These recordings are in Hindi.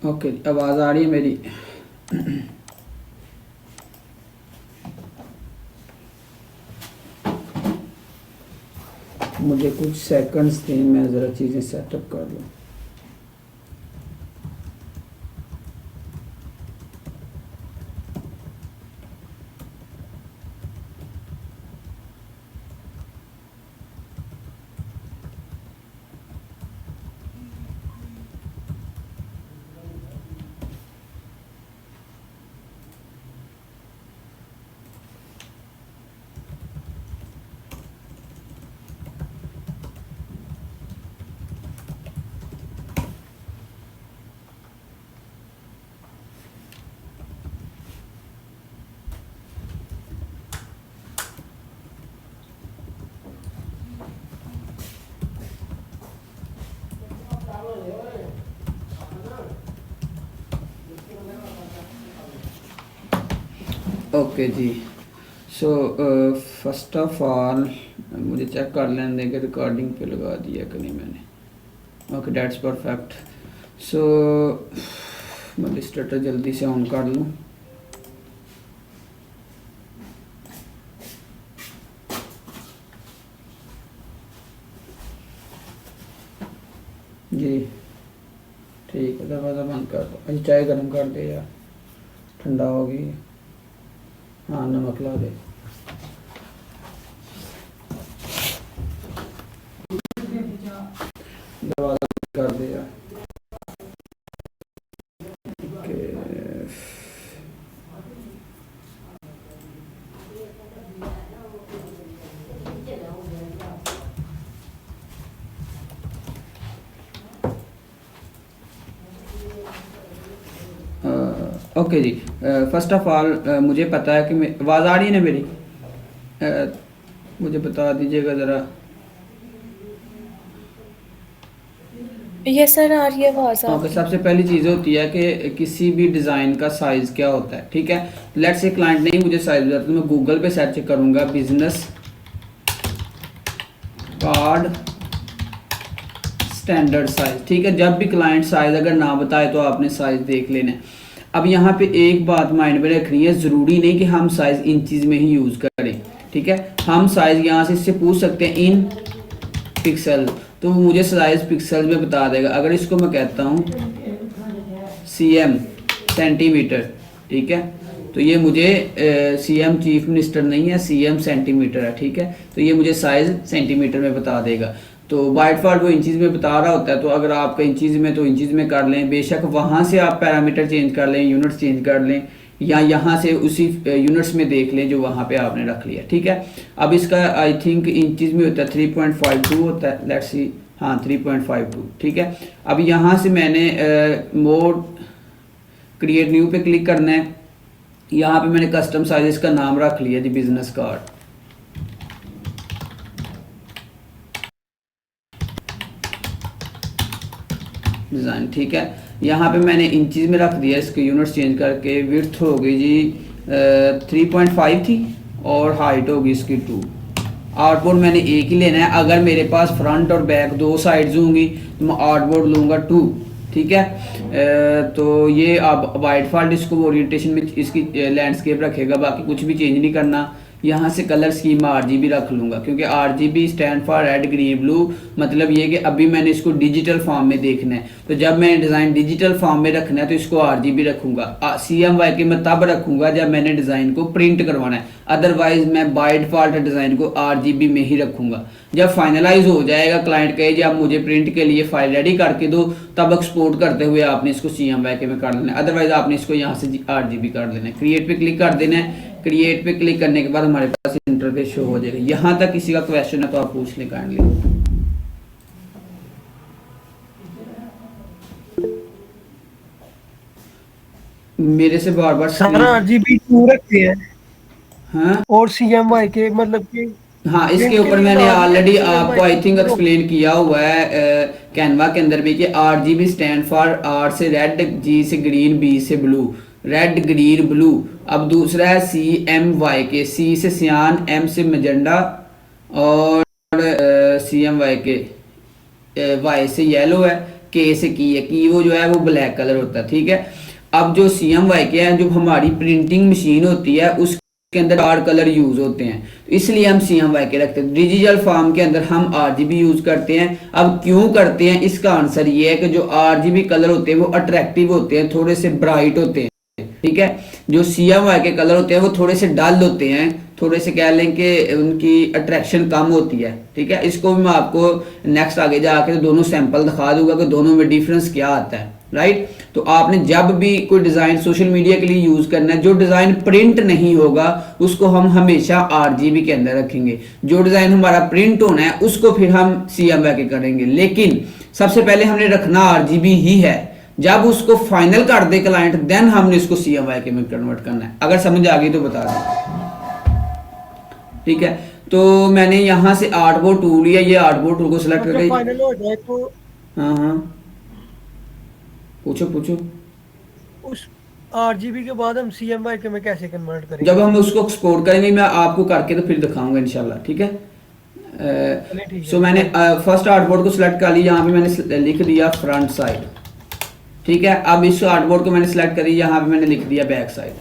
ओके, आवाज़ आ रही है मेरी? मुझे कुछ सेकंड्स दें, मैं ज़रा चीज़ें सेटअप कर लूँ। ओके जी। सो फर्स्ट ऑफ ऑल मुझे चेक कर लेने दें कि रिकॉर्डिंग पे लगा दिया कि नहीं मैंने। Okay, dates perfect. सो मैं इलस्ट्रेटर जल्दी से ऑन कर लूँ। जी ठीक है, दरवाज़ा बंद कर दो। अच्छा, चाय गर्म कर दे यार, ठंडा हो गई। हाँ, नमक ला दे। दरवाज़ा बंद कर दे यार। ओके जी। फर्स्ट ऑफ ऑल मुझे पता है कि आवाज़ आ रही है ना मेरी? मुझे बता दीजिएगा ज़रा। यस सर, आ रही है आवाज़ ओके, आपकी। सबसे पहली चीज़ होती है कि किसी भी डिज़ाइन का साइज़ क्या होता है। ठीक है, लेट्स से क्लाइंट नहीं मुझे साइज़ बताता, तो मैं गूगल पे सर्च करूँगा बिजनेस कार्ड स्टैंडर्ड साइज़। ठीक है, जब भी क्लाइंट साइज़ अगर ना बताए तो आपने साइज़ देख लेना है। अब यहाँ पे एक बात माइंड में रखनी है, ज़रूरी नहीं कि हम साइज़ इंचज़ में ही यूज़ करें। ठीक है, हम साइज़ यहाँ से इससे पूछ सकते हैं इन पिक्सल, तो वो मुझे साइज़ पिक्सल में बता देगा। अगर इसको मैं कहता हूँ सीएम सेंटीमीटर, ठीक है, तो ये मुझे सीएम चीफ मिनिस्टर नहीं है, सीएम सेंटीमीटर है। ठीक है, तो ये मुझे साइज़ सेंटीमीटर में बता देगा। तो बाय डिफ़ॉल्ट वो इंचज़ में बता रहा होता है, तो अगर आपका इंचज़ में तो इंचज़ में कर लें। बेशक वहाँ से आप पैरामीटर चेंज कर लें, यूनिट्स चेंज कर लें, या यहाँ से उसी यूनिट्स में देख लें जो वहाँ पे आपने रख लिया। ठीक है, अब इसका आई थिंक इंचज़ में होता है 3.52 होता है, लेट्स सी। हाँ, 3.52। ठीक है, अब यहाँ से मैंने मोड क्रिएट न्यू पे क्लिक करना है। यहाँ पे मैंने कस्टम साइजेस का नाम रख लिया जी, बिजनेस कार्ड। डिज़ाइन, ठीक है, यहाँ पे मैंने इंचज़ में रख दिया, इसके यूनिट्स चेंज करके। विड्थ हो गई जी 3.5 थी, और हाइट होगी इसकी 2। आउटपुट मैंने एक ही लेना है। अगर मेरे पास फ्रंट और बैक दो साइड्स होंगी तो मैं आउटपुट लूँगा 2। ठीक है, तो ये अब बाय डिफ़ॉल्ट इसको ओरिएंटेशन में इसकी लैंडस्केप रखेगा, बाकी कुछ भी चेंज नहीं करना। यहाँ से कलर स्कीम आरजीबी रख लूँगा, क्योंकि RGB stand for red green blue. मतलब ये कि अभी मैंने इसको डिजिटल फॉर्म में देखना है, तो जब मैंने डिज़ाइन डिजिटल फॉर्म में रखना है तो इसको आरजीबी रखूँगा। CMY के मैं तब रखूँगा जब मैंने डिज़ाइन को प्रिंट करवाना है, अदरवाइज मैं बाय डिफ़ॉल्ट डिज़ाइन को आरजीबी में ही रखूँगा। जब फाइनलाइज हो जाएगा, क्लाइंट कहे जब मुझे प्रिंट के लिए फाइल रेडी करके दो, तब एक्सपोर्ट करते हुए आपने इसको CMY के में कर लेना है, अदरवाइज आपने इसको यहाँ से आरजीबी कर देना है। क्रिएट पे क्लिक कर देना है। क्रिएट पे क्लिक करने के बाद हमारे पास इंटरफेस शो हो जाएगा। यहाँ तक किसी का क्वेश्चन है तो आप पूछ लें काइंडली। मेरे से बार बार सर स्क्रीन। आरजीबी क्यों रखते हैं? हाँ और सीएमवाई के मतलब कि हाँ, इसके प्रिंट के ऊपर लिए तो मैंने ऑलरेडी सीएमवाई आपको आई थिंक को। एक्सप्लेन किया हुआ है कैनवा के अंदर भी, कि RGB स्टैंड फॉर R से रेड, G से ग्रीन, B से ब्लू, रेड ग्रीन ब्लू। अब दूसरा है CMYK, C से सियान, M से मजेंडा, और CMYK Y से येलो है, के से की है, की वो जो है वो ब्लैक कलर होता है, ठीक है। अब जो CMYK है, जो हमारी प्रिंटिंग मशीन होती है उसके अंदर 4 कलर यूज होते हैं, तो इसलिए हम CMYK रखते हैं। डिजिटल फॉर्म के अंदर हम RGB यूज करते हैं। अब क्यों करते हैं, इसका आंसर ये है कि जो RGB कलर होते हैं वो अट्रैक्टिव होते हैं, थोड़े से ब्राइट होते हैं, ठीक है। जो CMYK कलर होते हैं वो थोड़े से डल होते हैं, थोड़े से कह लें कि उनकी अट्रैक्शन कम होती है, ठीक है। इसको भी मैं आपको नेक्स्ट आगे जाके दोनों सैंपल दिखा दूंगा कि दोनों में डिफरेंस क्या आता है, राइट। तो आपने जब भी कोई डिज़ाइन सोशल मीडिया के लिए यूज़ करना है, जो डिज़ाइन प्रिंट नहीं होगा उसको हम हमेशा RGB के अंदर रखेंगे, जो डिज़ाइन हमारा प्रिंट होना है उसको फिर हम CMYK करेंगे। लेकिन सबसे पहले हमने रखना RGB ही है, जब उसको फाइनल कर दे क्लाइंट देन हमने इसको CMYK में कन्वर्ट करना है। अगर समझ आ गई तो बता दें, ठीक है। तो मैंने यहाँ से आर्टबोर्ड टूल लिया, ये आर्टबोर्ड टूल को सिलेक्ट जब करके, फाइनल हो जाए तो हाँ हाँ पूछो पूछो। उस RGB के बाद हम CMYK में कैसे कन्वर्ट जब करेंगे? हम उसको एक्सपोर्ट करेंगे मैं आपको करके तो फिर दिखाऊंगा इंशाल्लाह, ठीक है। चलिए ठीक सो है। मैंने फर्स्ट आर्टबोर्ड को सिलेक्ट कर लिया, यहाँ पे मैंने लिख दिया फ्रंट साइड, ठीक है। अब इस आर्टबोर्ड को मैंने सिलेक्ट करी, यहाँ पे मैंने लिख दिया बैक साइड,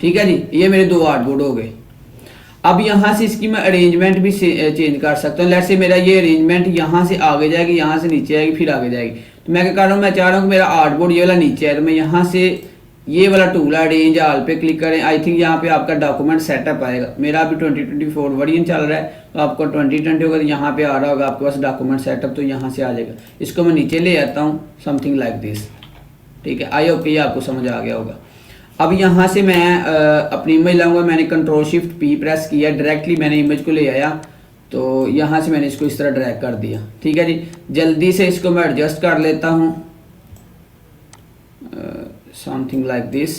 ठीक है जी। ये मेरे 2 आर्टबोर्ड हो गए। अब यहाँ से इसकी मैं अरेंजमेंट भी चेंज कर सकता हूँ। लेट्स से मेरा ये अरेंजमेंट यहाँ से आगे जाएगी, यहाँ से नीचे आएगी, फिर आगे जाएगी। तो मैं क्या कर रहा हूँ, मैं चाह रहा हूँ कि मेरा आर्टबोर्ड ये वाला नीचे है, तो मैं यहाँ से ये वाला टूल है अरेंज ऑल पे क्लिक करें। आई थिंक यहाँ पे आपका डॉक्यूमेंट सेटअप आएगा, मेरा अभी 2024 वर्जन चल रहा है, तो आपको 2020 होगा तो यहाँ पे आ रहा होगा आपके पास डॉक्यूमेंट सेटअप, तो यहाँ से आ जाएगा। इसको मैं नीचे ले आता हूँ, समथिंग लाइक दिस, ठीक है। आई होप ये आपको समझ आ गया होगा। अब यहाँ से मैं अपनी इमेज लाऊंगा, मैंने Ctrl+Shift+P प्रेस किया, डायरेक्टली मैंने इमेज को ले आया, तो यहाँ से मैंने इसको इस तरह ड्रैग कर दिया, ठीक है जी। जल्दी से इसको मैं एडजस्ट कर लेता हूँ, समथिंग लाइक दिस।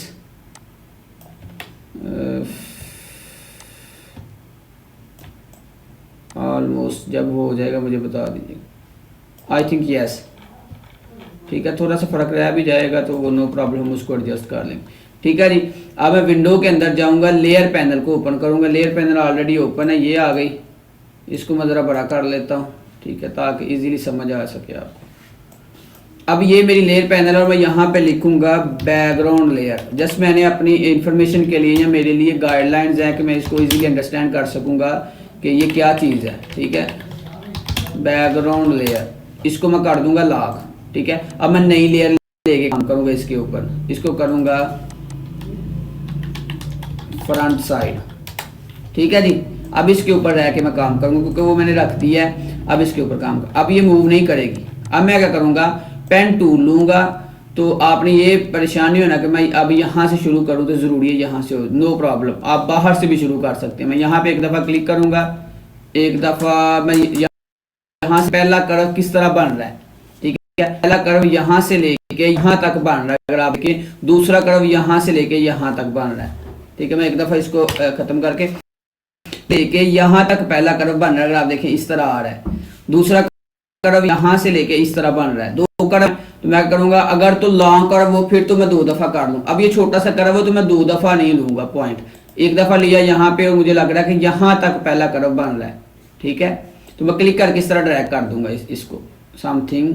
ऑलमोस्ट जब हो जाएगा मुझे बता दीजिएगा। आई थिंक यस, ठीक है। थोड़ा सा फर्क रह भी जाएगा तो वो नो प्रॉब्लम, उसको एडजस्ट कर लेंगे, ठीक है जी। अब मैं विंडो के अंदर जाऊंगा, लेयर पैनल को ओपन करूंगा। लेयर पैनल ऑलरेडी ओपन है, ये आ गई। इसको मैं ज़रा बड़ा कर लेता हूँ, ठीक है, ताकि इजीली समझ आ सके आपको। अब ये मेरी लेयर पैनल और मैं यहाँ पे लिखूंगा बैकग्राउंड लेयर। जस्ट मैंने अपनी इंफॉर्मेशन के लिए या मेरे लिए गाइडलाइंस हैं कि मैं इसको इजीली अंडरस्टैंड कर सकूंगा कि ये क्या चीज़ है, ठीक है। बैकग्राउंड लेयर, इसको मैं कर दूंगा लॉक, ठीक है। अब मैं नई लेयर लेके काम करूंगा इसके ऊपर, इसको करूंगा फ्रंट साइड, ठीक है जी। अब इसके ऊपर रह के मैं काम करूंगा क्योंकि वो मैंने रख दिया है। अब इसके ऊपर काम कर, अब ये मूव नहीं करेगी। अब मैं क्या करूंगा, पेन टूल लूंगा। तो आपने ये परेशानी होना कि मैं अब यहाँ से शुरू करूँ तो ज़रूरी है यहाँ से हो, नो प्रॉब्लम, आप बाहर से भी शुरू कर सकते हैं। मैं यहाँ पे एक दफ़ा क्लिक करूँगा, एक दफ़ा मैं यहाँ से पहला कर्व किस तरह बन रहा है, ठीक है। पहला कर्व यहाँ से लेके यहाँ तक बन रहा है, अगर आप देखें दूसरा कर्व यहाँ से लेके यहाँ तक बन रहा है, ठीक है। मैं एक दफ़ा इसको ख़त्म करके लेके यहाँ तक पहला कर्व बन रहा है, अगर आप देखें इस तरह आ रहा है। दूसरा कर्व यहाँ से लेके इस तरह बन रहा है, 2 कर्व। तो मैं करूँगा अगर तो लॉन्ग कर्व हो फिर तो मैं 2 दफ़ा कर लूँ। अब ये छोटा सा कर्व हो तो मैं 2 दफ़ा नहीं लूँगा पॉइंट, एक दफ़ा लिया यहाँ पे और मुझे लग रहा है कि यहाँ तक पहला कर्व बन रहा है, ठीक है। तो मैं क्लिक करके इस तरह ड्रैग कर दूंगा इसको समथिंग।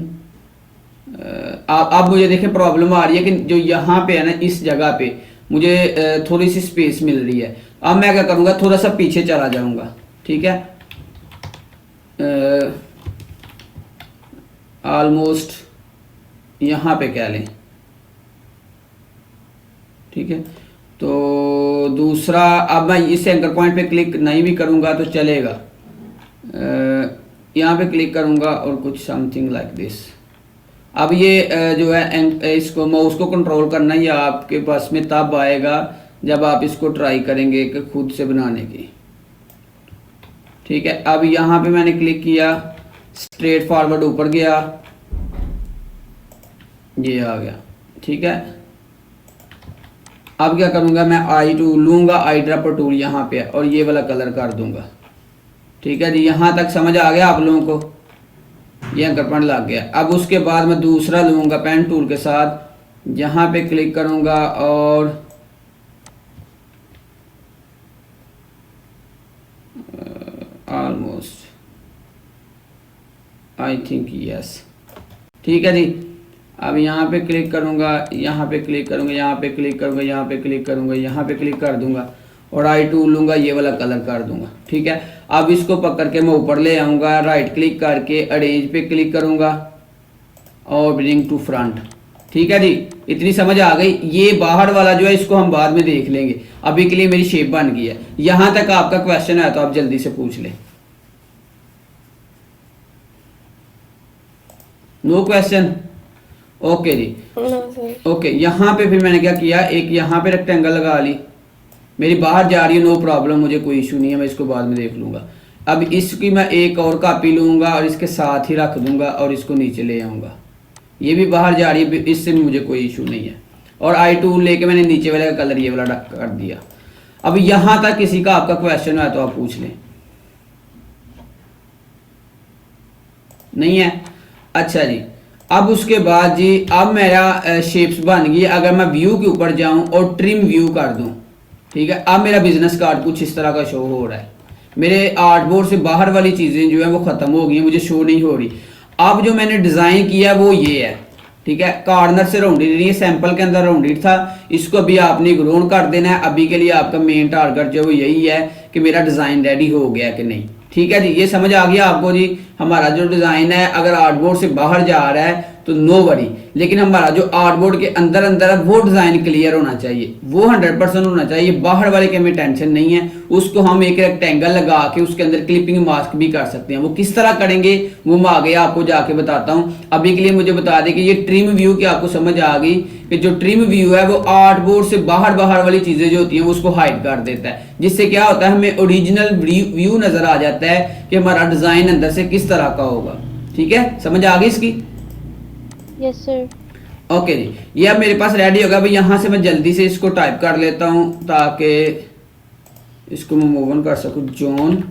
अब मुझे देखें प्रॉब्लम आ रही है कि जो यहाँ पे है ना, इस जगह पे मुझे थोड़ी सी स्पेस मिल रही है। अब मैं क्या करूँगा, थोड़ा सा पीछे चला जाऊँगा, ठीक है। ऑलमोस्ट यहाँ पे कह लें, ठीक है। तो दूसरा, अब मैं इस एंकर पॉइंट पे क्लिक नहीं भी करूँगा तो चलेगा। यहाँ पे क्लिक करूँगा और कुछ समथिंग लाइक दिस। अब ये जो है इसको माउस को कंट्रोल करना ये आपके पास में तब आएगा जब आप इसको ट्राई करेंगे कि खुद से बनाने की, ठीक है। अब यहाँ पे मैंने क्लिक किया, स्ट्रेट फॉरवर्ड ऊपर गया, ये आ गया, ठीक है। अब क्या करूँगा, मैं आई टूल लूँगा, आई ड्रॉपर टूल यहाँ पे है और ये वाला कलर कर दूँगा, ठीक है जी। यहाँ तक समझ आ गया आप लोगों को, ये एंकर पॉइंट लग गया। अब उसके बाद मैं दूसरा लूँगा पेन टूल के साथ, यहाँ पे क्लिक करूँगा और ऑलमोस्ट आई थिंक यस, ठीक है जी। अब यहाँ पे क्लिक करूँगा, यहाँ पे क्लिक करूँगा, यहाँ पे क्लिक करूँगा, यहाँ पे क्लिक करूँगा, यहाँ पे क्लिक कर दूँगा और आई टूल लूँगा, ये वाला कलर कर दूँगा, ठीक है। अब इसको पकड़ के मैं ऊपर ले आऊँगा, राइट क्लिक करके अरेंज पे क्लिक करूँगा और ब्रिंग टू फ्रंट, ठीक है जी। इतनी समझ आ गई। ये बाहर वाला जो है इसको हम बाद में देख लेंगे, अभी के लिए मेरी शेप बन गई है। यहाँ तक आपका क्वेश्चन है तो आप जल्दी से पूछ लें। No question? ओके जी, ओके। यहाँ पे फिर मैंने क्या किया, एक यहाँ पे रेक्टेंगल लगा ली, मेरी बाहर जा रही है, नो प्रॉब्लम, मुझे कोई इशू नहीं है, मैं इसको बाद में देख लूँगा। अब इसकी मैं एक और कॉपी लूँगा और इसके साथ ही रख दूँगा और इसको नीचे ले आऊँगा, ये भी बाहर जा रही है, इससे मुझे कोई इशू नहीं है। और आई टूल लेके मैंने नीचे वाले का कलर ये वाला कर दिया। अब यहाँ तक किसी का आपका क्वेश्चन है तो आप पूछ लें। नहीं है? अच्छा जी। अब उसके बाद जी, अब मेरा शेप्स बन गई। अगर मैं व्यू के ऊपर जाऊं और ट्रिम व्यू कर दूं, ठीक है, अब मेरा बिजनेस कार्ड कुछ इस तरह का शो हो रहा है। मेरे आर्टबोर्ड से बाहर वाली चीज़ें जो है वो ख़त्म हो गई, मुझे शो नहीं हो रही। अब जो मैंने डिज़ाइन किया वो ये है, ठीक है, कॉर्नर से राउंडेड नहीं है, सैंपल के अंदर राउंडेड था, इसको अभी आपने ग्रोन कर देना है। अभी के लिए आपका मेन टारगेट जो वो यही है कि मेरा डिज़ाइन रेडी हो गया कि नहीं, ठीक है जी। ये समझ आ गया आपको जी। हमारा जो डिज़ाइन है अगर आर्टबोर्ड से बाहर जा रहा है तो नो वरी, लेकिन हमारा जो आर्टबोर्ड के अंदर अंदर है वो डिज़ाइन क्लियर होना चाहिए, वो 100% होना चाहिए। बाहर वाले के हमें टेंशन नहीं है, उसको हम एक रेक्टेंगल लगा के उसके अंदर क्लिपिंग मास्क भी कर सकते हैं। वो किस तरह करेंगे वो मैं आगे आपको जाके बताता हूँ। अभी के लिए मुझे बता दें कि ये ट्रिम व्यू की आपको समझ आ गई कि जो ट्रिम व्यू है वो आर्टबोर्ड से बाहर वाली चीज़ें जो होती हैं उसको हाइड कर देता है, जिससे क्या होता है हमें ओरिजिनल व्यू नज़र आ जाता है कि हमारा डिज़ाइन अंदर से किस तरह का होगा। ठीक है, समझ आ गई इसकी? Yes sir. ओके जी, ये अब मेरे पास रेडी होगा। भाई यहाँ से मैं जल्दी से इसको टाइप कर लेता हूँ ताकि इसको मैं मूव ऑन कर सकूँ। जॉन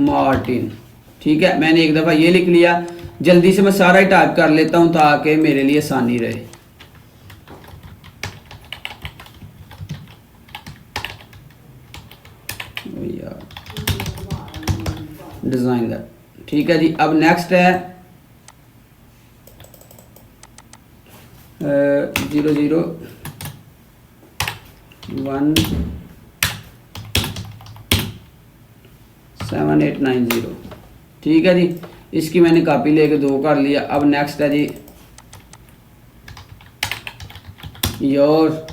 मार्टिन, ठीक है, मैंने एक दफ़ा ये लिख लिया। जल्दी से मैं सारा ही टाइप कर लेता हूँ ताकि मेरे लिए आसानी रहे। डिज़ाइनर, ठीक है जी। अब नेक्स्ट है 0017890, ठीक है जी। इसकी मैंने कॉपी लेके 2 कर लिया। अब नेक्स्ट है जी योर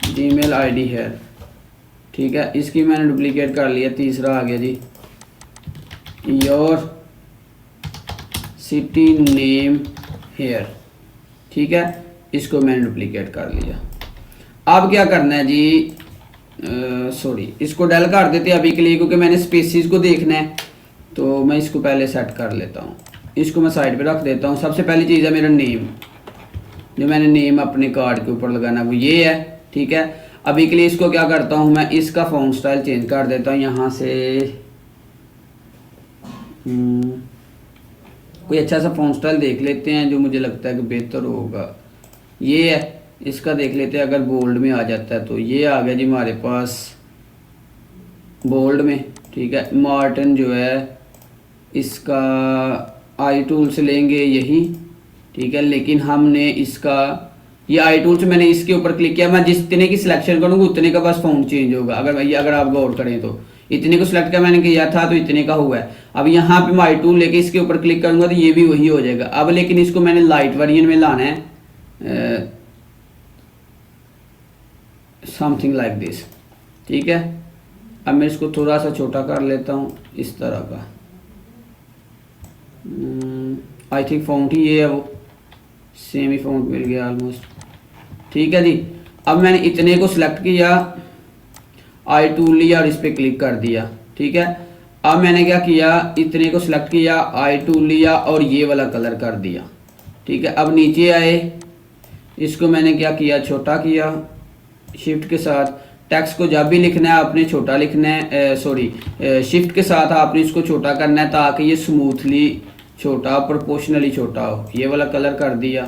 जीमेल आईडी है, ठीक है, इसकी मैंने डुप्लीकेट कर लिया। तीसरा आ गया जी योर सिटी नेम हेयर, ठीक है, इसको मैंने डुप्लीकेट कर लिया। अब क्या करना है जी, सॉरी, इसको डेल कर देते हैं अभी के लिए क्योंकि मैंने स्पेसिस को देखना है, तो मैं इसको पहले सेट कर लेता हूँ। इसको मैं साइड पे रख देता हूँ। सबसे पहली चीज़ है मेरा नेम, जो मैंने नेम अपने कार्ड के ऊपर लगाना वो ये है, ठीक है। अभी के लिए इसको क्या करता हूँ मैं, इसका फॉन्ट स्टाइल चेंज कर देता हूँ। यहाँ से कोई अच्छा सा फॉन्ट स्टाइल देख लेते हैं जो मुझे लगता है कि बेहतर होगा। ये है, इसका देख लेते हैं अगर बोल्ड में आ जाता है तो। ये आ गया जी हमारे पास बोल्ड में, ठीक है। मार्टिन जो है इसका आई टूल से लेंगे यही, ठीक है, लेकिन हमने इसका ये आई टूल से मैंने इसके ऊपर क्लिक किया। मैं जितने की सिलेक्शन करूँगा उतने का बस फॉन्ट चेंज होगा। अगर आप गौर करें तो इतने को सिलेक्ट का मैंने किया था तो इतने का हुआ है। अब यहाँ पे मैं आई टूल लेके इसके ऊपर क्लिक करूँगा तो ये भी वही हो जाएगा। अब लेकिन इसको मैंने लाइट वेरिएंट में लाना है, समथिंग लाइक दिस, ठीक है। अब मैं इसको थोड़ा सा छोटा कर लेता हूँ इस तरह का। आई थिंक फॉन्ट ही ये है, वो सेम ही फॉन्ट मिल गया ऑलमोस्ट, ठीक है जी। अब मैंने इतने को सिलेक्ट किया, आई टूल लिया और इस पर क्लिक कर दिया, ठीक है। अब मैंने क्या किया, इतने को सिलेक्ट किया, आई टूल लिया और ये वाला कलर कर दिया, ठीक है। अब नीचे आए, इसको मैंने क्या किया, छोटा किया शिफ्ट के साथ। टेक्स्ट को जब भी लिखना है आपने छोटा लिखना है, सॉरी शिफ्ट के साथ आपने इसको छोटा करना है ताकि ये स्मूथली छोटा, प्रोपोर्शनली छोटा हो। ये वाला कलर कर दिया,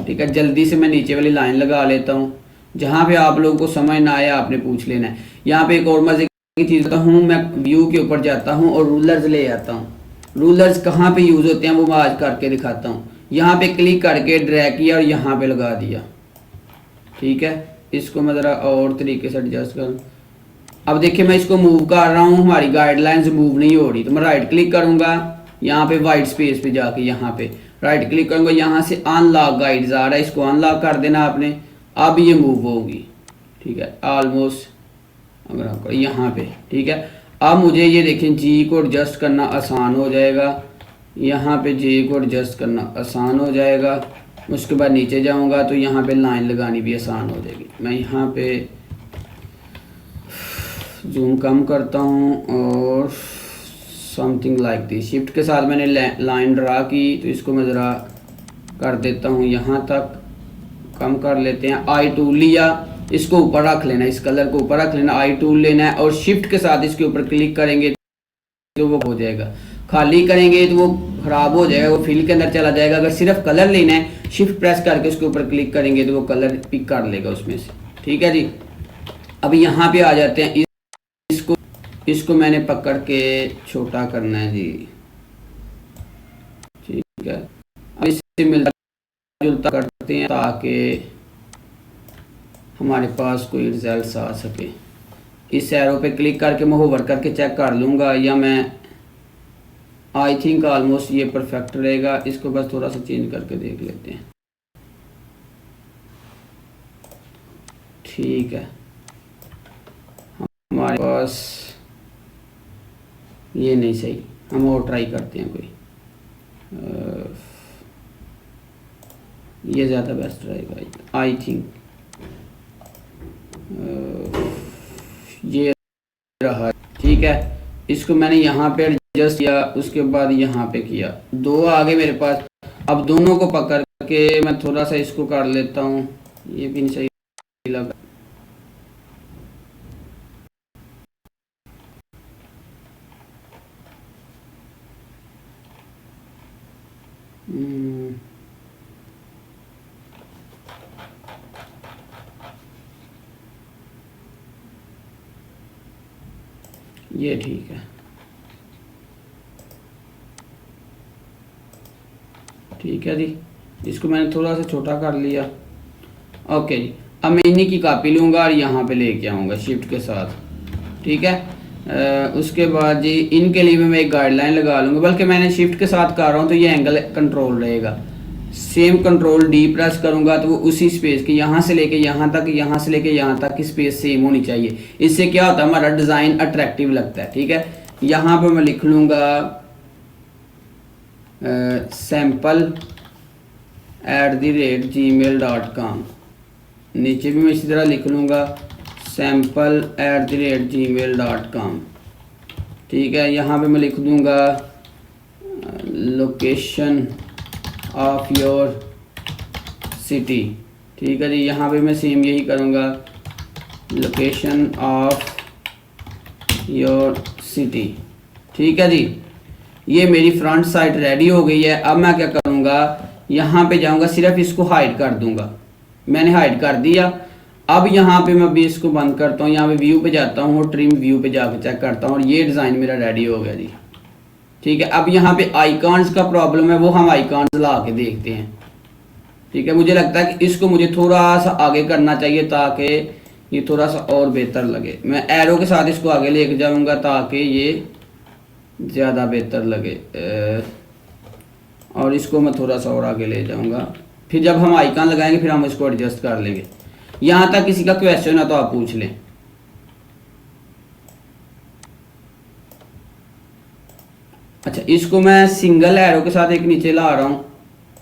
ठीक है। जल्दी से मैं नीचे वाली लाइन लगा लेता हूँ। जहाँ पे आप लोगों को समझ ना आया आपने पूछ लेना है। यहाँ पे एक और मजे की चीज़ होता हूँ, मैं व्यू के ऊपर जाता हूँ और रूलर्स ले आता हूँ। रूलर्स कहाँ पे यूज़ होते हैं वो मैं आज करके दिखाता हूँ। यहाँ पे क्लिक करके ड्रैग किया और यहाँ पे लगा दिया। ठीक है, इसको मैं ज़रा और तरीके से एडजस्ट करूँ। अब देखिए मैं इसको मूव कर रहा हूँ, हमारी गाइडलाइंस मूव नहीं हो रही, तो मैं राइट क्लिक करूँगा, यहाँ पे वाइट स्पेस पे जाके यहाँ पे राइट क्लिक करूँगा, यहाँ से अनलॉक गाइड्स आ रहा है, इसको अनलॉक कर देना आपने। अब ये मूव होगी। ठीक है, ऑलमोस्ट अगर आपको यहाँ पे, ठीक है। अब मुझे ये देखें जी को एडजस्ट करना आसान हो जाएगा, यहाँ पे जे को एडजस्ट करना आसान हो जाएगा। उसके बाद नीचे जाऊँगा तो यहाँ पे लाइन लगानी भी आसान हो जाएगी। मैं यहाँ पे जूम कम करता हूँ और समथिंग लाइक दिस, शिफ्ट के साथ मैंने लाइन ड्रा की, तो इसको मैं ज़रा कर देता हूँ यहाँ तक, कम कर लेते हैं। आई टूल लिया, इसको ऊपर रख लेना, इस कलर को ऊपर रख लेना, आई टूल लेना है और शिफ्ट के साथ इसके ऊपर क्लिक करेंगे तो वो हो जाएगा। खाली करेंगे तो वो ख़राब हो जाएगा, वो फिल के अंदर चला जाएगा। अगर सिर्फ कलर लेना है, शिफ्ट प्रेस करके उसके ऊपर क्लिक करेंगे तो वो कलर पिक कर लेगा उसमें से। ठीक है जी, अब यहाँ पे आ जाते हैं। इसको मैंने पकड़ के छोटा करना है जी। ठीक है, अब इससे मिलता जुलता करते हैं ताकि हमारे पास कोई रिजल्ट आ सके। इस एरो पे क्लिक करके मैं होवर करके चेक कर लूँगा, या मैं आई थिंक ऑलमोस्ट ये परफेक्ट रहेगा। इसको बस थोड़ा सा चेंज करके देख लेते हैं। ठीक है, हमारे पास ये नहीं सही, हम और ट्राई करते हैं कोई। ये ज़्यादा बेस्ट रहेगा आई थिंक। ये रहा। ठीक है, इसको मैंने यहाँ पे एडजस्ट किया, उसके बाद यहाँ पे किया, दो आगे मेरे पास। अब दोनों को पकड़ के मैं थोड़ा सा इसको कर लेता हूँ, ये भी नहीं सही लगा। ये ठीक है। ठीक है जी, इसको मैंने थोड़ा सा छोटा कर लिया। ओके जी, अब मैं इन्हीं की कॉपी लूँगा और यहाँ पे लेके आऊँगा शिफ्ट के साथ। ठीक है, उसके बाद जी इनके लिए भी मैं एक गाइडलाइन लगा लूँगा, बल्कि मैंने शिफ्ट के साथ कर रहा हूँ तो ये एंगल कंट्रोल रहेगा। सेम कंट्रोल डी प्रेस करूँगा तो वो उसी स्पेस के यहाँ से लेके यहाँ तक, यहाँ से लेके यहाँ तक की स्पेस सेम होनी चाहिए। इससे क्या होता है, हमारा डिज़ाइन अट्रैक्टिव लगता है। ठीक है, यहाँ पर मैं लिख लूँगा sample@gmail.com। नीचे भी मैं इसी तरह लिख लूँगा sample@gmail.com। ठीक है, यहाँ पे मैं लिख दूँगा लोकेशन ऑफ योर सिटी। ठीक है जी, यहाँ पे मैं सेम यही करूँगा, लोकेशन ऑफ योर सिटी। ठीक है जी, ये मेरी फ्रंट साइड रेडी हो गई है। अब मैं क्या करूँगा, यहाँ पे जाऊँगा, सिर्फ इसको हाइड कर दूँगा। मैंने हाइड कर दिया। अब यहाँ पे मैं भी इसको बंद करता हूँ, यहाँ पे व्यू पे जाता हूँ और ट्रिम व्यू पे जाकर चेक करता हूँ और ये डिज़ाइन मेरा रेडी हो गया जी। ठीक है, अब यहाँ पे आइकॉन्स का प्रॉब्लम है, वो हम आइकॉन्स ला के देखते हैं। ठीक है, मुझे लगता है कि इसको मुझे थोड़ा सा आगे करना चाहिए ताकि ये थोड़ा सा और बेहतर लगे। मैं एरो के साथ इसको आगे लेके जाऊँगा ताकि ये ज़्यादा बेहतर लगे, और इसको मैं थोड़ा सा और आगे ले जाऊँगा। फिर जब हम आइकॉन लगाएंगे फिर हम इसको एडजस्ट कर लेंगे। यहाँ तक किसी का क्वेश्चन है तो आप पूछ लें। अच्छा, इसको मैं सिंगल एरो के साथ एक नीचे ला रहा हूँ,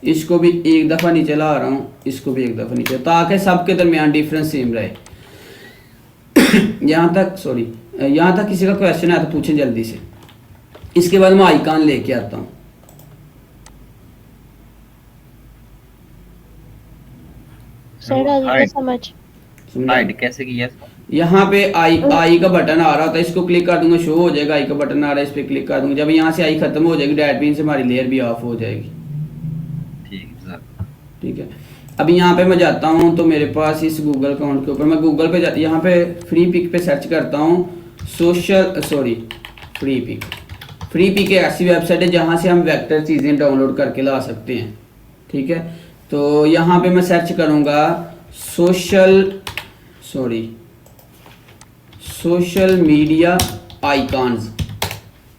इसको भी एक दफ़ा नीचे ला रहा हूँ, इसको भी एक दफ़ा नीचे, ताकि सबके दरमियान डिफरेंस सेम रहे। यहाँ तक किसी का क्वेश्चन है तो पूछें जल्दी से। इसके बाद मैं आइकॉन लेके आता हूँ। सर आगे समझ हाइड कैसे किया? यहाँ पे आई का बटन आ रहा था, इसको क्लिक कर दूंगा, शो हो जाएगा। आई का बटन आ रहा है, इस पे क्लिक कर दूंगा। जब यहाँ से आई खत्म हो जाएगी डैट पिन से, हमारी लेयर भी ऑफ हो जाएगी। ठीक है, अभी यहाँ पे मैं जाता हूँ तो मेरे पास इस गूगल अकाउंट के ऊपर मैं गूगल पे यहाँ पे फ्री पिक पे सर्च करता हूँ फ्री पिक। फ्री पिक एक ऐसी वेबसाइट है जहाँ से हम वेक्टर चीज़ें डाउनलोड करके ला सकते हैं, ठीक है। तो यहाँ पे मैं सर्च करूँगा सोशल मीडिया आइकॉन्स,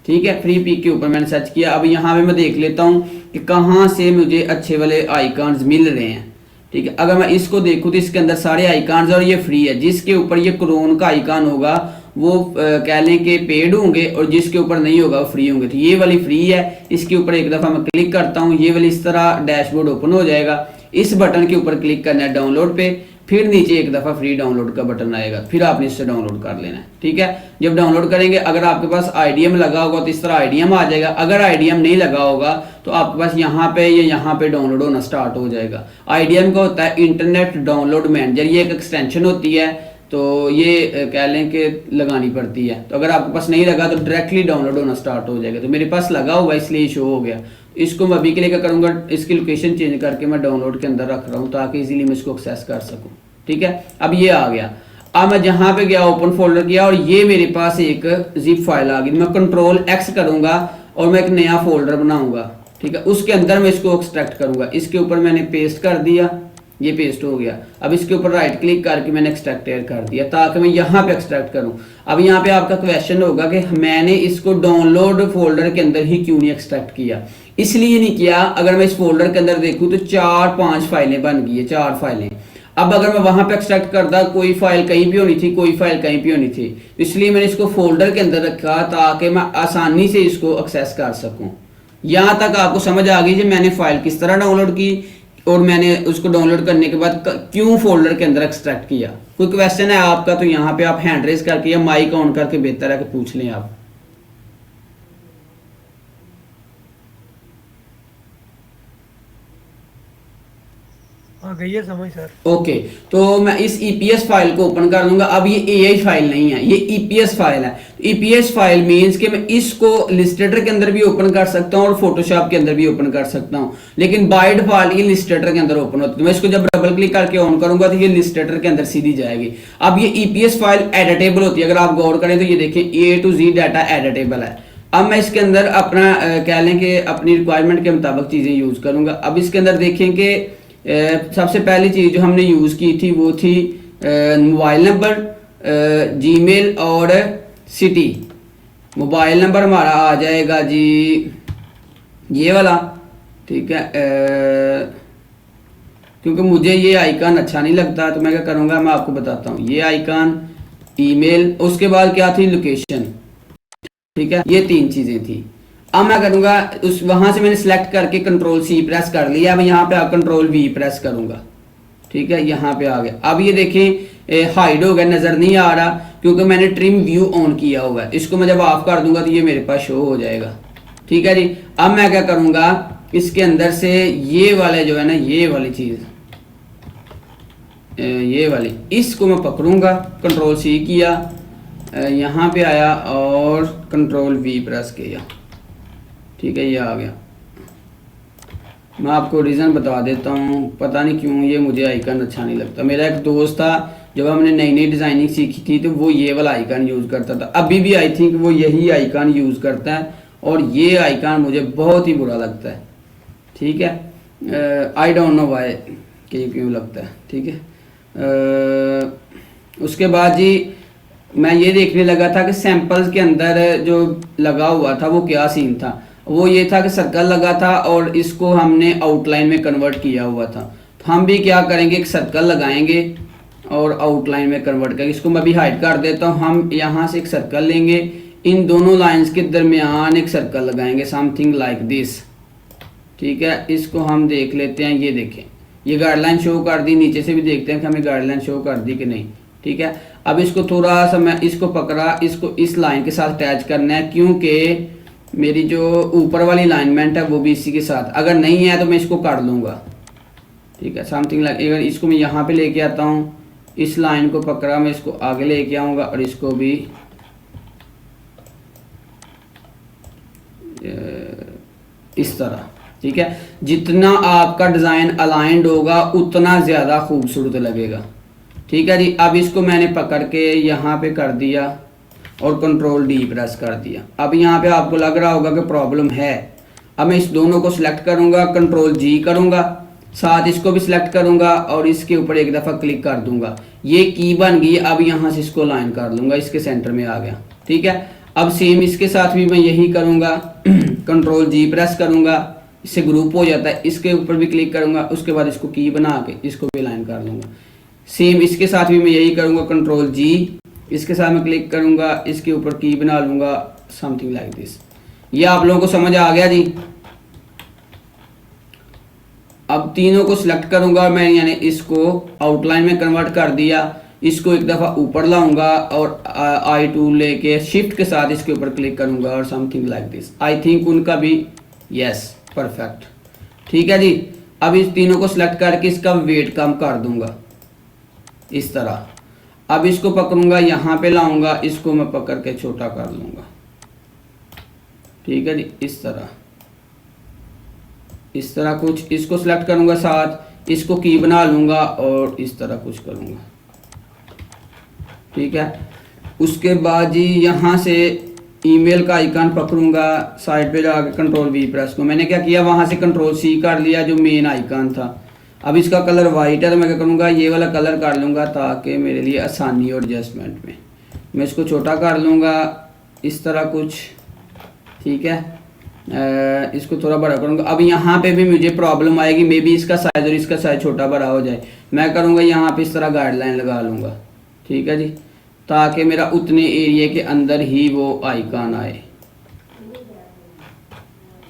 ठीक है। फ्री पिक के ऊपर मैंने सर्च किया। अब यहाँ पे मैं देख लेता हूँ कि कहाँ से मुझे अच्छे वाले आइकॉन्स मिल रहे हैं, ठीक है। अगर मैं इसको देखूँ तो इसके अंदर सारे आइकॉन्स और ये फ्री है। जिसके ऊपर ये क्रोन का आइकॉन होगा वो कह लें कि पेड होंगे और जिसके ऊपर नहीं होगा वो फ्री होंगे। तो ये वाली फ्री है, इसके ऊपर एक दफ़ा मैं क्लिक करता हूँ, ये वाली इस तरह डैशबोर्ड ओपन हो जाएगा। इस बटन के ऊपर क्लिक करना है डाउनलोड पे, फिर नीचे एक दफ़ा फ्री डाउनलोड का बटन आएगा, फिर आपने इससे डाउनलोड कर लेना है, ठीक है। जब डाउनलोड करेंगे अगर आपके पास आईडीएम लगा होगा तो इस तरह आईडीएम आ जाएगा। अगर आईडीएम नहीं लगा होगा तो आपके पास यहाँ पे या यहाँ पे डाउनलोड होना स्टार्ट हो जाएगा। आईडीएम का होता है इंटरनेट डाउनलोड मैनेजर, ये एक एक्सटेंशन होती है, तो ये कह लें कि लगानी पड़ती है। तो अगर आपके पास नहीं लगा तो डायरेक्टली डाउनलोड होना स्टार्ट हो जाएगा। तो मेरे पास लगा हुआ इसलिए शो हो गया। इसको मैं अभी के लिए क्या करूँगा, इसकी लोकेशन चेंज करके मैं डाउनलोड के अंदर रख रहा हूँ ताकि इजीली मैं इसको एक्सेस कर सकूँ, ठीक है। अब ये आ गया। अब मैं जहाँ पे गया ओपन फोल्डर किया और ये मेरे पास एक जिप फाइल आ गई। मैं कंट्रोल एक्स करूँगा और मैं एक नया फोल्डर बनाऊँगा, ठीक है। उसके अंदर मैं इसको एक्सट्रैक्ट करूँगा। इसके ऊपर मैंने पेस्ट कर दिया, ये पेस्ट हो गया। अब इसके ऊपर राइट क्लिक करके मैंने एक्सट्रैक्ट कर दिया ताकि मैं यहाँ पे एक्सट्रैक्ट करूँ। अब यहाँ पे आपका क्वेश्चन होगा कि मैंने इसको डाउनलोड फोल्डर के अंदर ही क्यों नहीं एक्सट्रैक्ट किया। इसलिए नहीं किया, अगर मैं इस फोल्डर के अंदर देखूँ तो 4-5 फाइलें बन गई है, 4 फाइलें। अब अगर मैं वहां पे एक्सट्रैक्ट करता, कोई फाइल कहीं भी होनी थी, कोई फाइल कहीं भी होनी थी, इसलिए मैंने इसको फोल्डर के अंदर रखा ताकि मैं आसानी से इसको एक्सेस कर सकूं। यहां तक आपको समझ आ गई कि मैंने फाइल किस तरह डाउनलोड की और मैंने उसको डाउनलोड करने के बाद क्यों फोल्डर के अंदर एक्सट्रैक्ट किया। कोई क्वेश्चन है आपका तो यहाँ पे आप हैंड रेज करके या माइक ऑन करके बेहतर है कि पूछ लें आप। हाँ गई है समझ सर। ओके, तो मैं इस ईपीएस फाइल को ओपन कर लूंगा। अब ये एआई फाइल नहीं है, ये ईपीएस फाइल है। ईपीएस फाइल मींस कि मैं इसको इलस्ट्रेटर के अंदर भी ओपन कर सकता हूँ और फोटोशॉप के अंदर भी ओपन कर सकता हूँ, लेकिन बाय डिफॉल्ट ये इलस्ट्रेटर के अंदर ओपन होती है। मैं इसको जब डबल क्लिक करके ऑन करूंगा तो ये इलस्ट्रेटर के अंदर सीधी जाएगी। अब ये ईपीएस फाइल एडिटेबल होती है, अगर आप गौर करें तो ये देखें A to Z data editable है। अब मैं इसके अंदर अपना कह लें कि अपनी रिक्वायरमेंट के मुताबिक चीजें यूज करूंगा। अब इसके अंदर देखें कि सबसे पहली चीज़ जो हमने यूज़ की थी वो थी मोबाइल नंबर, जीमेल और सिटी। मोबाइल नंबर हमारा आ जाएगा जी ये वाला, ठीक है। क्योंकि मुझे ये आइकन अच्छा नहीं लगता तो मैं क्या करूँगा, मैं आपको बताता हूँ। ये आइकन, ईमेल, उसके बाद क्या थी, लोकेशन, ठीक है। ये 3 चीज़ें थी। अब मैं करूंगा उस वहां से मैंने सिलेक्ट करके कंट्रोल C प्रेस कर लिया। अब यहाँ पे कंट्रोल V प्रेस करूंगा, ठीक है। यहाँ पे आ गया। अब ये देखें हाइड हो गया, नजर नहीं आ रहा क्योंकि मैंने ट्रिम व्यू ऑन किया हुआ है। इसको मैं जब ऑफ कर दूंगा तो ये मेरे पास शो हो जाएगा, ठीक है जी। अब मैं क्या करूंगा, इसके अंदर से ये वाले जो है ना, ये वाली चीज, ये वाली, इसको मैं पकड़ूंगा। कंट्रोल C किया, यहाँ पे आया और कंट्रोल V प्रेस किया, ठीक है। ये आ गया। मैं आपको रीज़न बता देता हूँ, पता नहीं क्यों ये मुझे आइकन अच्छा नहीं लगता। मेरा एक दोस्त था, जब हमने नई नई डिज़ाइनिंग सीखी थी तो वो ये वाला आइकन यूज़ करता था। अभी भी आई थिंक वो यही आइकन यूज़ करता है और ये आइकन मुझे बहुत ही बुरा लगता है, ठीक है। आई डोंट नो वाई कि क्यों लगता है, ठीक है। उसके बाद जी मैं ये देखने लगा था कि सैंपल्स के अंदर जो लगा हुआ था वो क्या सीन था। वो ये था कि सर्कल लगा था और इसको हमने आउटलाइन में कन्वर्ट किया हुआ था। तो हम भी क्या करेंगे, एक सर्कल लगाएंगे और आउटलाइन में कन्वर्ट करेंगे। इसको मैं भी हाइड कर देता हूँ। हम यहाँ से एक सर्कल लेंगे, इन दोनों लाइंस के दरमियान एक सर्कल लगाएंगे, समथिंग लाइक दिस, ठीक है। इसको हम देख लेते हैं। ये देखें, ये गाइडलाइन शो कर दी। नीचे से भी देखते हैं कि हमें गाइडलाइन शो कर दी कि नहीं, ठीक है। अब इसको थोड़ा सा मैं इसको पकड़ा, इसको इस लाइन के साथ अटैच करना है क्योंकि मेरी जो ऊपर वाली अलाइनमेंट है वो भी इसी के साथ, अगर नहीं है तो मैं इसको कर लूँगा, ठीक है। समथिंग लाइक, अगर इसको मैं यहाँ पे लेके आता हूँ, इस लाइन को पकड़ा, मैं इसको आगे लेके आऊँगा और इसको भी इस तरह, ठीक है। जितना आपका डिज़ाइन अलाइंड होगा उतना ज़्यादा खूबसूरत लगेगा, ठीक है जी। अब इसको मैंने पकड़ के यहाँ पे कर दिया और कंट्रोल डी प्रेस कर दिया। अब यहाँ पे आपको लग रहा होगा कि प्रॉब्लम है। अब मैं इस दोनों को सिलेक्ट करूँगा, कंट्रोल जी करूँगा, साथ इसको भी सिलेक्ट करूँगा और इसके ऊपर एक दफ़ा क्लिक कर दूंगा। ये की बन गई। अब यहाँ से इसको लाइन कर लूँगा, इसके सेंटर में आ गया। ठीक है, अब सेम इसके साथ भी मैं यही करूँगा, कंट्रोल जी प्रेस करूँगा, इससे ग्रुप हो जाता है। इसके ऊपर भी क्लिक करूँगा, उसके बाद इसको की बना के इसको भी लाइन कर लूँगा। सेम इसके साथ भी मैं यही करूँगा, कंट्रोल जी, इसके साथ मैं क्लिक करूँगा, इसके ऊपर की बना लूँगा, समथिंग लाइक दिस। ये आप लोगों को समझ आ गया जी। अब तीनों को सिलेक्ट करूँगा मैं, यानी इसको आउटलाइन में कन्वर्ट कर दिया। इसको एक दफ़ा ऊपर लाऊंगा और आई टूल लेके शिफ्ट के साथ इसके ऊपर क्लिक करूँगा और something like this. I think उनका भी यस, परफेक्ट। ठीक है जी। अब इस तीनों को सिलेक्ट करके इसका वेट कम कर दूंगा इस तरह। अब इसको पकड़ूंगा, यहाँ पे लाऊंगा, इसको मैं पकड़ के छोटा कर लूँगा। ठीक है जी, इस तरह कुछ इसको सिलेक्ट करूँगा, साथ इसको की बना लूँगा और इस तरह कुछ करूँगा। ठीक है, उसके बाद जी यहाँ से ईमेल का आइकन पकड़ूंगा, साइड पे जाके कंट्रोल वी प्रेस को मैंने क्या किया, वहाँ से कंट्रोल सी कर लिया जो मेन आइकन था। अब इसका कलर वाइट है तो मैं क्या करूँगा, ये वाला कलर कर लूँगा ताकि मेरे लिए आसानी और एडजस्टमेंट में। मैं इसको छोटा कर लूँगा इस तरह कुछ। ठीक है, इसको थोड़ा बड़ा करूँगा। अब यहाँ पे भी मुझे प्रॉब्लम आएगी, मे बी इसका साइज़ और इसका साइज़ छोटा बड़ा हो जाए। मैं करूँगा यहाँ पे इस तरह गाइडलाइन लगा लूँगा। ठीक है जी, ताकि मेरा उतने एरिया के अंदर ही वो आइकन आए।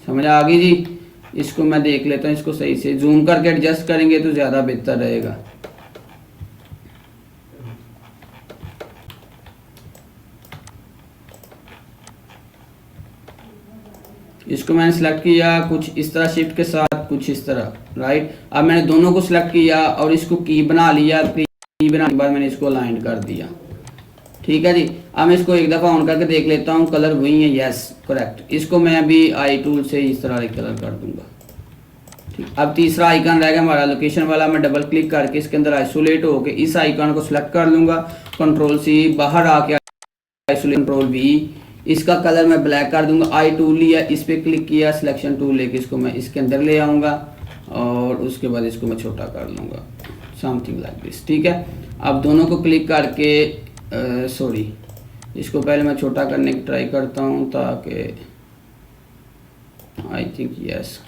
समझ आ गई जी। इसको मैं देख लेता हूँ, इसको सही से जूम करके एडजस्ट करेंगे तो ज़्यादा बेहतर रहेगा। इसको मैंने सेलेक्ट किया कुछ इस तरह शिफ्ट के साथ, कुछ इस तरह, राइट। अब मैंने दोनों को सिलेक्ट किया और इसको की बना लिया। की बनाने के बाद मैंने इसको अलाइन कर दिया। ठीक है जी। अब मैं इसको एक दफ़ा ऑन करके देख लेता हूँ, कलर वही है, यस करेक्ट। इसको मैं अभी आई टूल से इस तरह कलर कर दूंगा। ठीक, अब तीसरा आइकन रहेगा हमारा लोकेशन वाला। मैं डबल क्लिक करके इसके अंदर आइसोलेट होके इस आइकन को सिलेक्ट कर लूँगा, कंट्रोल सी, बाहर आके आइसोलेट, कंट्रोल वी, इसका कलर मैं ब्लैक कर दूंगा। आई टूल लिया, इस पर क्लिक किया, सिलेक्शन टूल लेके इसको मैं इसके अंदर ले आऊँगा और उसके बाद इसको मैं छोटा कर लूँगा, समथिंग लाइक दिस। ठीक है, अब दोनों को क्लिक करके इसको पहले मैं छोटा करने की ट्राई करता हूँ ताकि आई थिंक यस।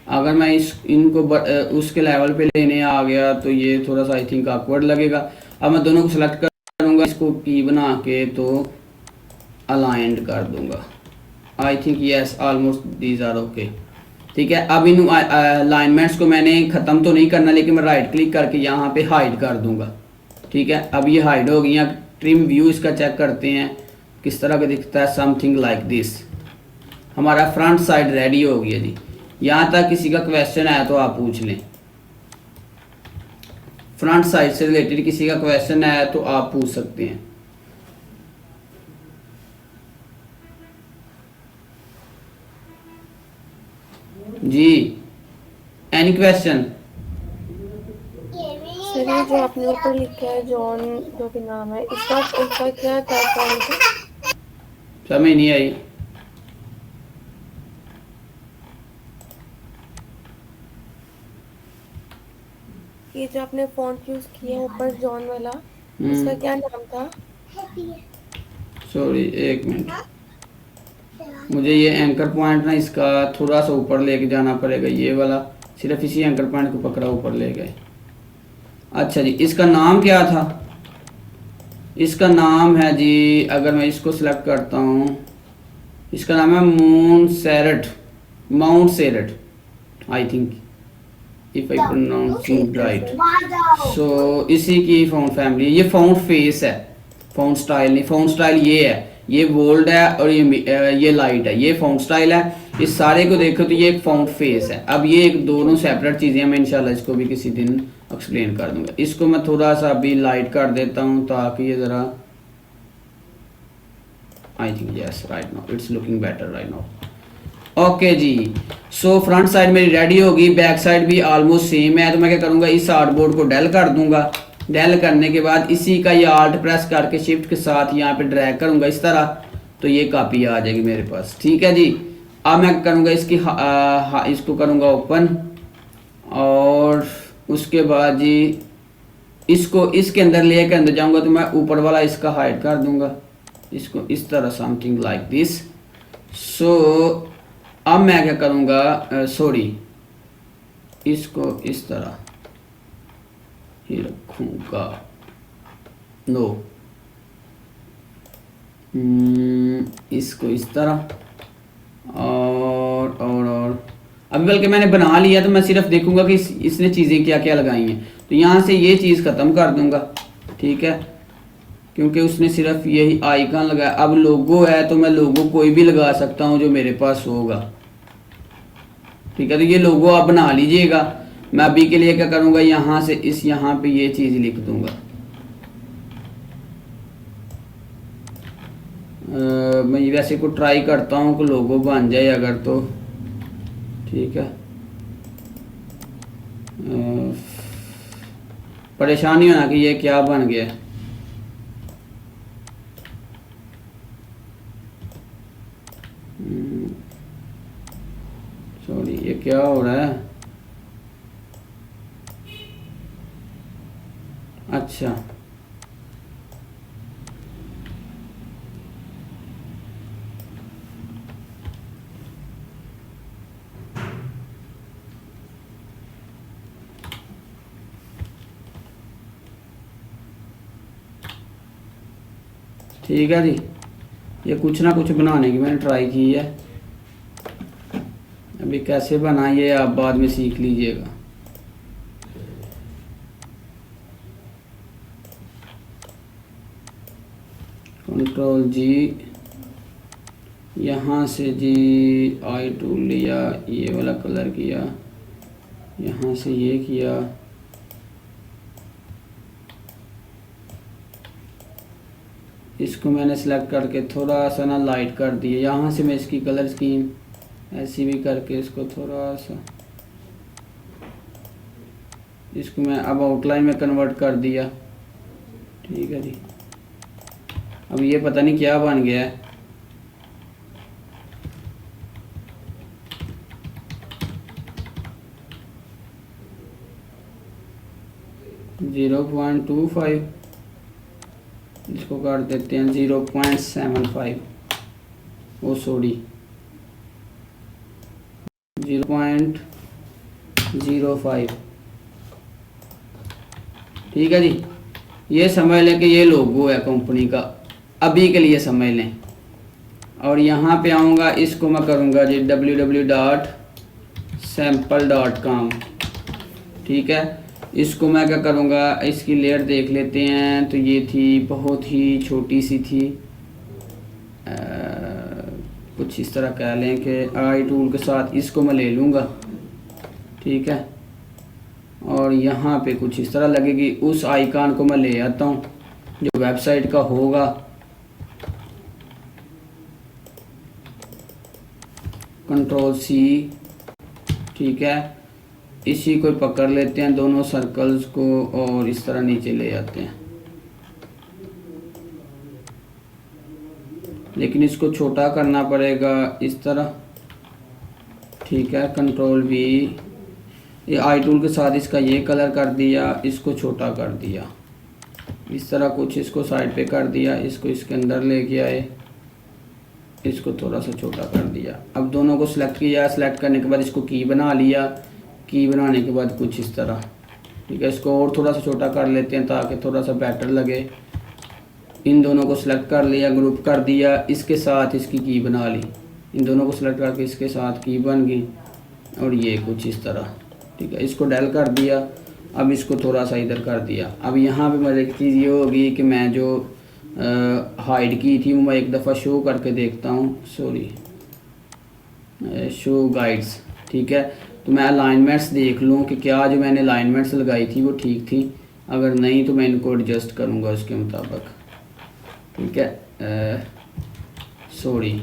अगर मैं इनको उसके लेवल पे लेने आ गया तो ये थोड़ा सा आई थिंक awkward लगेगा। अब मैं दोनों को सिलेक्ट करूँगा, इसको की बना के तो अलाइंड कर दूंगा। I think yes, almost these are okay. ठीक है, अब इन अलाइनमेंट्स को मैंने ख़त्म तो नहीं करना, लेकिन मैं राइट क्लिक करके यहाँ पे हाइड कर दूंगा। ठीक है, अब ये हाइड हो गई। ट्रिम व्यू इसका चेक करते हैं किस तरह का दिखता है, समथिंग लाइक दिस। हमारा फ्रंट साइड रेडी हो गया जी। यहाँ तक किसी का क्वेश्चन आया तो आप पूछ लें। फ्रंट साइड से रिलेटेड किसी का क्वेश्चन आया तो आप पूछ सकते हैं जी। Any question? सर ये जो आपने ऊपर लिखा है जॉन जो भी नाम है, इसका क्या तात्पर्य है? समझ नहीं आई। ये जो आपने फॉन्ट यूज किया ऊपर जॉन वाला, इसका क्या नाम था? सॉरी एक मिनट, मुझे ये एंकर पॉइंट ना इसका थोड़ा सा ऊपर लेके जाना पड़ेगा। ये वाला सिर्फ इसी एंकर पॉइंट को पकड़ा ऊपर ले गए। अच्छा जी, इसका नाम क्या था? इसका नाम है जी, अगर मैं इसको सिलेक्ट करता हूँ, इसका नाम है Montserrat I think, if I pronounce it right. So इसी की फाउंड फैमिली, ये फाउंड फेस है, फाउंड स्टाइल नहीं। फाउंड स्टाइल ये है, ये बोल्ड है और ये लाइट है, ये फाउंड स्टाइल है। इस सारे को देखो तो ये एक फाउंड फेस है। अब ये एक दोनों सेपरेट चीज़ें हैं, मैं इंशाल्लाह इसको भी किसी दिन एक्सप्लेन कर दूंगा। इसको मैं थोड़ा सा अभी लाइट कर देता हूँ ताकि ये ज़रा, I think yes right now it's looking better right now. Okay जी, सो फ्रंट साइड मेरी रेडी होगी, बैक साइड भी ऑलमोस्ट सेम है। तो मैं क्या करूँगा, इस आर्टबोर्ड को डेल कर दूंगा डेल करने के बाद इसी का ये आल्ट प्रेस करके शिफ्ट के साथ यहाँ पे ड्रैग करूँगा इस तरह, तो ये कॉपी आ जाएगी मेरे पास। ठीक है जी। अब मैं करूँगा इसकी इसको करूँगा ओपन, और उसके बाद जी इसको इसके अंदर लेके अंदर जाऊँगा तो मैं ऊपर वाला इसका हाइड कर दूँगा इसको इस तरह, समथिंग लाइक दिस। सो अब मैं क्या करूँगा, सॉरी इसको इस तरह ही रखूँगा, नो इसको इस तरह, और अभी बल्कि मैंने बना लिया तो मैं सिर्फ देखूंगा कि इसने चीज़ें क्या क्या लगाई हैं, तो यहाँ से ये चीज़ ख़त्म कर दूंगा। ठीक है, क्योंकि उसने सिर्फ यही आइकन लगाया। अब लोगो है तो मैं लोगो कोई भी लगा सकता हूँ जो मेरे पास होगा। ठीक है, तो ये लोगो आप बना लीजिएगा। मैं अभी के लिए क्या करूँगा, यहाँ से इस यहाँ पे ये चीज़ लिख दूँगा। मैं वैसे को ट्राई करता हूँ कि लोगो बन जाए अगर तो। ठीक है, परेशानी होना कि ये क्या बन गया। सॉरी, ये क्या हो रहा है। अच्छा, ठीक है जी। ये कुछ ना कुछ बनाने की मैंने ट्राई की है। अभी कैसे बना ये आप बाद में सीख लीजिएगा। कंट्रोल जी, यहाँ से जी आई टूल लिया, ये वाला कलर किया, यहाँ से ये किया, इसको मैंने सेलेक्ट करके थोड़ा सा ना लाइट कर दिया। यहाँ से मैं इसकी कलर स्कीम ऐसी भी करके इसको थोड़ा सा, इसको मैं अब आउटलाइन में कन्वर्ट कर दिया। ठीक है जी। अब ये पता नहीं क्या बन गया है। .25, इसको कर देते हैं 0.75। ओ सॉरी, 0.05। ठीक है जी। ये समझ लें कि ये लोगो है कंपनी का, अभी के लिए समझ लें। और यहाँ पे आऊँगा, इसको मैं करूँगा जी www.sample.com। ठीक है, इसको मैं क्या करूँगा, इसकी लेयर देख लेते हैं। तो ये थी बहुत ही छोटी सी थी, कुछ इस तरह कह लें कि आई टूल के साथ इसको मैं ले लूँगा। ठीक है, और यहाँ पे कुछ इस तरह लगेगी। उस आइकन को मैं ले आता हूँ जो वेबसाइट का होगा। Control C. ठीक है, इसी को पकड़ लेते हैं दोनों सर्कल्स को और इस तरह नीचे ले जाते हैं। लेकिन इसको छोटा करना पड़ेगा इस तरह। ठीक है, कंट्रोल वी, ये आई टूल के साथ इसका ये कलर कर दिया, इसको छोटा कर दिया इस तरह कुछ, इसको साइड पे कर दिया, इसको इसके अंदर लेके आए, इसको थोड़ा सा छोटा कर दिया। अब दोनों को सिलेक्ट किया, सिलेक्ट करने के बाद इसको की बना लिया। की बनाने के बाद कुछ इस तरह। ठीक है, इसको और थोड़ा सा छोटा कर लेते हैं ताकि थोड़ा सा बेटर लगे। इन दोनों को सिलेक्ट कर लिया, ग्रुप कर दिया, इसके साथ इसकी की बना ली। इन दोनों को सिलेक्ट करके इसके साथ की बन गई, और ये कुछ इस तरह। ठीक है, इसको डेल कर दिया। अब इसको थोड़ा सा इधर कर दिया। अब यहाँ पे मेरी एक चीज़ ये होगी कि मैं जो हाइड की थी वो मैं एक दफ़ा शो करके देखता हूँ। Sorry, show guides. ठीक है, तो मैं अलाइनमेंट्स देख लूँ कि क्या जो मैंने अलाइनमेंट्स लगाई थी वो ठीक थी। अगर नहीं तो मैं इनको एडजस्ट करूँगा उसके मुताबिक। ठीक है, सॉरी,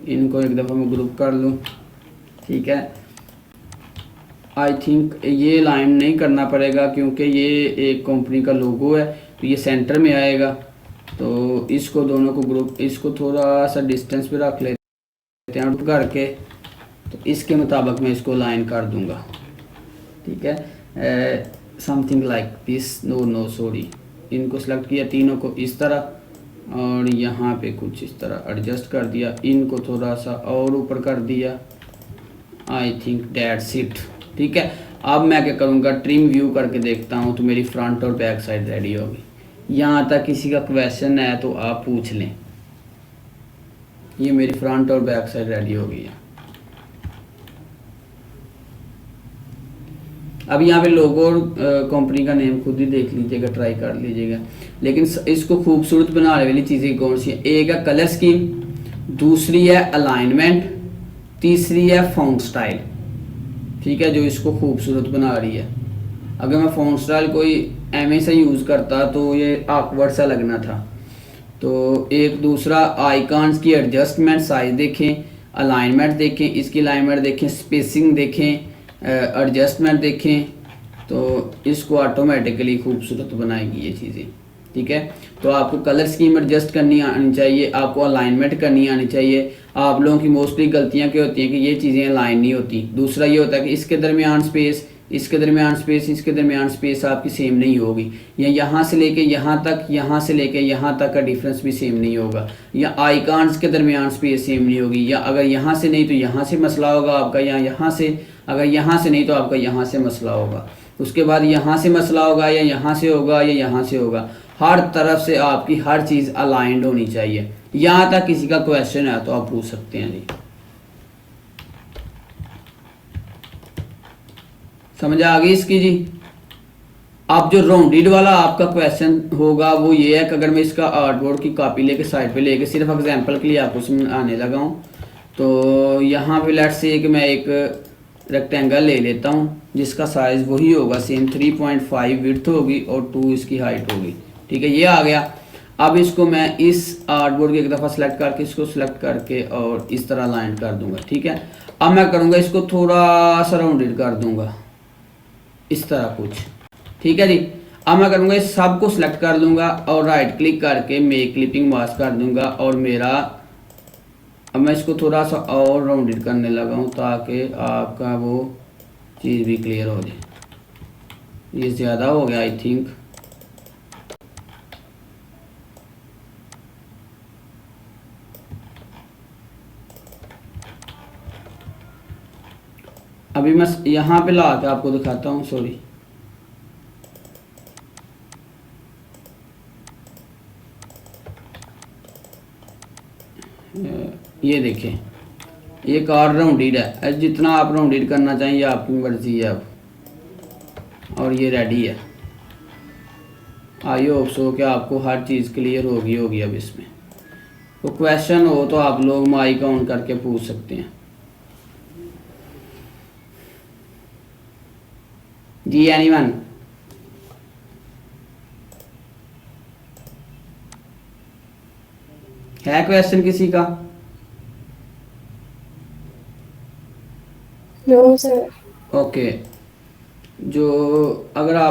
इनको एक दफ़ा मैं ग्रुप कर लूँ। ठीक है, आई थिंक ये लाइन नहीं करना पड़ेगा क्योंकि ये एक कंपनी का लोगो है, तो ये सेंटर में आएगा। तो इसको दोनों को ग्रुप, इसको थोड़ा सा डिस्टेंस पे रख लेते हैं करके, तो इसके मुताबिक मैं इसको लाइन कर दूंगा। ठीक है, something like this, no sorry, इनको सेलेक्ट किया तीनों को इस तरह, और यहाँ पे कुछ इस तरह एडजस्ट कर दिया, इनको थोड़ा सा और ऊपर कर दिया। I think that's it. ठीक है, अब मैं क्या करूँगा, ट्रिम व्यू करके देखता हूँ तो मेरी फ्रंट और बैक साइड रेडी होगी। यहाँ तक किसी का क्वेश्चन है तो आप पूछ लें। ये मेरी फ्रंट और बैक साइड रेडी हो गई है। अब यहाँ पे लोगो और कंपनी का नेम खुद ही देख लीजिएगा, ट्राई कर लीजिएगा। लेकिन इसको खूबसूरत बनाने वाली चीज़ें कौन सी है? एक है कलर स्कीम, दूसरी है अलाइनमेंट, तीसरी है फॉन्ट स्टाइल। ठीक है, जो इसको खूबसूरत बना रही है। अगर मैं फॉन्ट स्टाइल कोई एम से यूज़ करता तो ये awkward सा लगना था। तो एक दूसरा आइकॉन्स की एडजस्टमेंट, साइज देखें, अलाइनमेंट देखें, इसकी अलाइनमेंट देखें, स्पेसिंग देखें, एडजस्टमेंट देखें, तो इसको ऑटोमेटिकली खूबसूरत बनाएगी ये चीज़ें। ठीक है, तो आपको कलर स्कीम एडजस्ट करनी आनी चाहिए, आपको अलाइनमेंट करनी आनी चाहिए। आप लोगों की मोस्टली गलतियां क्या होती हैं कि ये चीज़ें अलाइन नहीं होती। दूसरा ये होता है कि इसके दरमियान स्पेस, इसके दरमियान स्पेस, इसके दरमियान स्पेस आपकी सेम नहीं होगी, या यहाँ से लेके यहाँ तक, यहाँ से लेके यहाँ तक का डिफरेंस भी सेम नहीं होगा, या आइकॉन्स के दरमियान स्पेस सेम नहीं होगी, या अगर यहाँ से नहीं तो यहाँ से मसला होगा आपका, या यहाँ से, अगर यहाँ से नहीं तो आपका यहाँ से मसला होगा, उसके बाद यहाँ से मसला होगा, या यहाँ से होगा, या यहाँ से होगा। हर तरफ से आपकी हर चीज़ अलाइंड होनी चाहिए। यहाँ तक किसी का क्वेश्चन है तो आप पूछ सकते हैं जी। समझ आ गई इसकी जी? अब जो राउंडेड वाला आपका क्वेश्चन होगा वो ये है कि अगर मैं इसका आर्टबोर्ड की कॉपी लेके साइड पे लेके सिर्फ एग्जांपल के लिए आपको समझाने लगा हूँ, तो यहाँ पे लेट्स से कि मैं एक रेक्टेंगल ले लेता हूँ जिसका साइज़ वही होगा सेम, 3.5 विड्थ होगी और 2 इसकी हाइट होगी। ठीक है, ये आ गया। अब इसको मैं इस आर्टबोर्ड की एक दफ़ा सेलेक्ट करके, इसको सेलेक्ट करके और इस तरह लाइन कर दूंगा। ठीक है, अब मैं करूँगा इसको थोड़ा सा राउंडेड कर दूंगा इस तरह कुछ। ठीक है जी, अब मैं करूँगा इस सब को सिलेक्ट कर लूँगा और राइट क्लिक करके मेक क्लिपिंग मास्क कर दूंगा, और मेरा अब मैं इसको थोड़ा सा और राउंडेड करने लगा हूँ ताकि आपका वो चीज़ भी क्लियर हो जाए। ये ज़्यादा हो गया आई थिंक। अभी मैं यहाँ पे ला के आपको दिखाता हूँ, सॉरी। ये देखें, ये कार राउंडेड है, जितना आप राउंडेड करना चाहिए आपकी मर्जी है अब। और ये रेडी है। आई होप सो कि आपको हर चीज़ क्लियर होगी अब इसमें। तो क्वेश्चन हो तो आप लोग माइक ऑन करके पूछ सकते हैं जी। एनीवन? है क्वेश्चन किसी का? No sir. ओके, जो अगर आप